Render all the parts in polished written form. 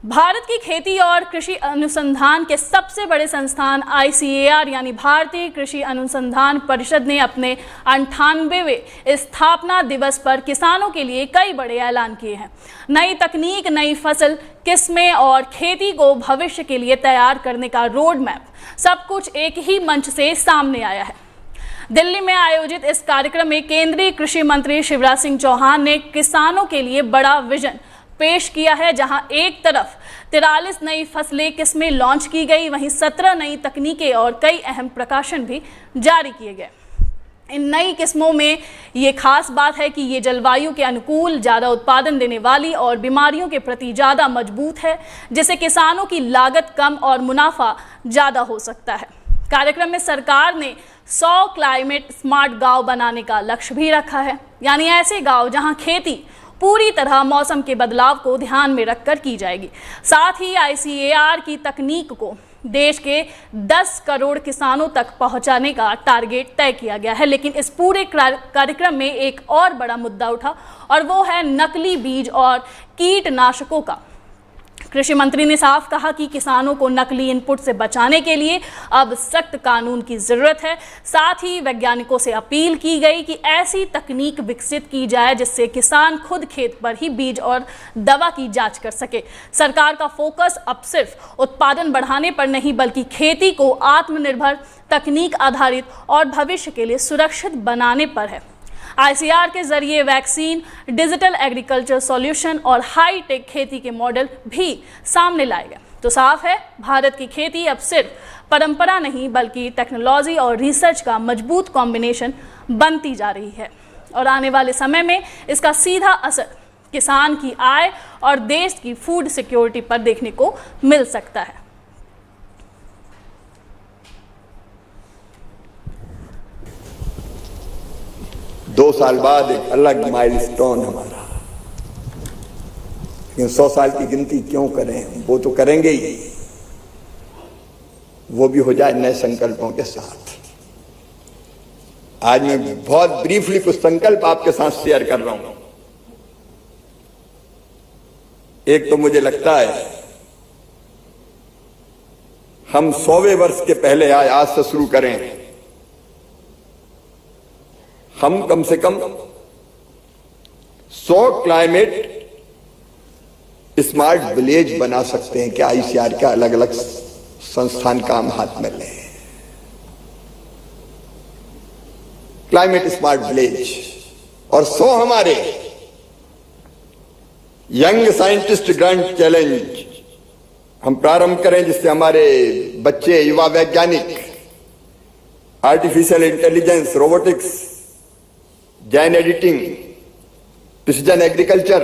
भारत की खेती और कृषि अनुसंधान के सबसे बड़े संस्थान ICAR यानी भारतीय कृषि अनुसंधान परिषद ने अपने 98वें स्थापना दिवस पर किसानों के लिए कई बड़े ऐलान किए हैं। नई तकनीक, नई फसल किस्में और खेती को भविष्य के लिए तैयार करने का रोड मैप, सब कुछ एक ही मंच से सामने आया है। दिल्ली में आयोजित इस कार्यक्रम में केंद्रीय कृषि मंत्री शिवराज सिंह चौहान ने किसानों के लिए बड़ा विजन पेश किया है, जहां एक तरफ 43 नई फसलें किस्में लॉन्च की गई, वहीं 17 नई तकनीकें और कई अहम प्रकाशन भी जारी किए गए। इन नई किस्मों में ये खास बात है कि ये जलवायु के अनुकूल, ज़्यादा उत्पादन देने वाली और बीमारियों के प्रति ज़्यादा मजबूत है, जिससे किसानों की लागत कम और मुनाफा ज़्यादा हो सकता है। कार्यक्रम में सरकार ने 100 क्लाइमेट स्मार्ट गांव बनाने का लक्ष्य भी रखा है, यानी ऐसे गांव जहां खेती पूरी तरह मौसम के बदलाव को ध्यान में रखकर की जाएगी। साथ ही ICAR की तकनीक को देश के 10 करोड़ किसानों तक पहुंचाने का टारगेट तय किया गया है। लेकिन इस पूरे कार्यक्रम में एक और बड़ा मुद्दा उठा और वो है नकली बीज और कीटनाशकों का। कृषि मंत्री ने साफ कहा कि किसानों को नकली इनपुट से बचाने के लिए अब सख्त कानून की जरूरत है। साथ ही वैज्ञानिकों से अपील की गई कि ऐसी तकनीक विकसित की जाए जिससे किसान खुद खेत पर ही बीज और दवा की जांच कर सके। सरकार का फोकस अब सिर्फ उत्पादन बढ़ाने पर नहीं, बल्कि खेती को आत्मनिर्भर, तकनीक आधारित और भविष्य के लिए सुरक्षित बनाने पर है। ICAR के जरिए वैक्सीन, डिजिटल एग्रीकल्चर सॉल्यूशन और हाई टेक खेती के मॉडल भी सामने लाए गए। तो साफ है, भारत की खेती अब सिर्फ परंपरा नहीं, बल्कि टेक्नोलॉजी और रिसर्च का मजबूत कॉम्बिनेशन बनती जा रही है। और आने वाले समय में इसका सीधा असर किसान की आय और देश की फूड सिक्योरिटी पर देखने को मिल सकता है। 2 साल बाद एक अलग माइलस्टोन हमारा, लेकिन 100 साल की गिनती क्यों करें, वो तो करेंगे ही, वो भी हो जाए नए संकल्पों के साथ। आज मैं बहुत ब्रीफली कुछ संकल्प आपके साथ शेयर कर रहा हूं। एक तो मुझे लगता है हम 100वें वर्ष के पहले आज से शुरू करें, हम कम से कम 100 क्लाइमेट स्मार्ट विलेज बना सकते हैं कि ICAR के अलग अलग संस्थान काम हाथ में लें। क्लाइमेट स्मार्ट विलेज और 100 हमारे यंग साइंटिस्ट ग्रांट चैलेंज हम प्रारंभ करें, जिससे हमारे बच्चे, युवा वैज्ञानिक artificial intelligence, robotics, Jain editing, precision agriculture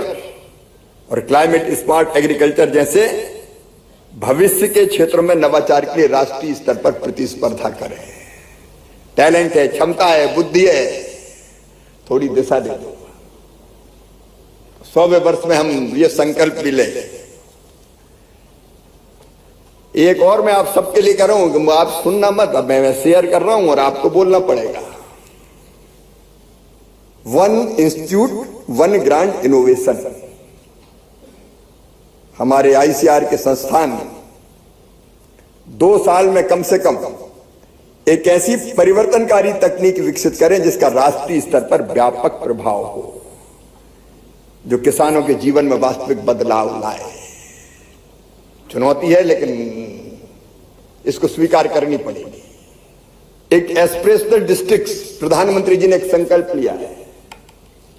और क्लाइमेट स्मार्ट एग्रीकल्चर जैसे भविष्य के क्षेत्रों में नवाचार के लिए राष्ट्रीय स्तर पर प्रतिस्पर्धा करें। टैलेंट है, क्षमता है, बुद्धि है, थोड़ी दिशा दे दो। 100वें वर्ष में हम ये संकल्प भी लें। एक और मैं आप सबके लिए कर रहा हूं, आप सुनना मत, अब मैं शेयर कर रहा हूं और आपको बोलना पड़ेगा। 1 इंस्टीट्यूट 1 ग्रांट इनोवेशन। हमारे ICAR के संस्थान 2 साल में कम से कम एक ऐसी परिवर्तनकारी तकनीक विकसित करें जिसका राष्ट्रीय स्तर पर व्यापक प्रभाव हो, जो किसानों के जीवन में वास्तविक बदलाव लाए। चुनौती है, लेकिन इसको स्वीकार करनी पड़ेगी। एक एस्पिरेशनल डिस्ट्रिक्ट्स, प्रधानमंत्री जी ने एक संकल्प लिया है।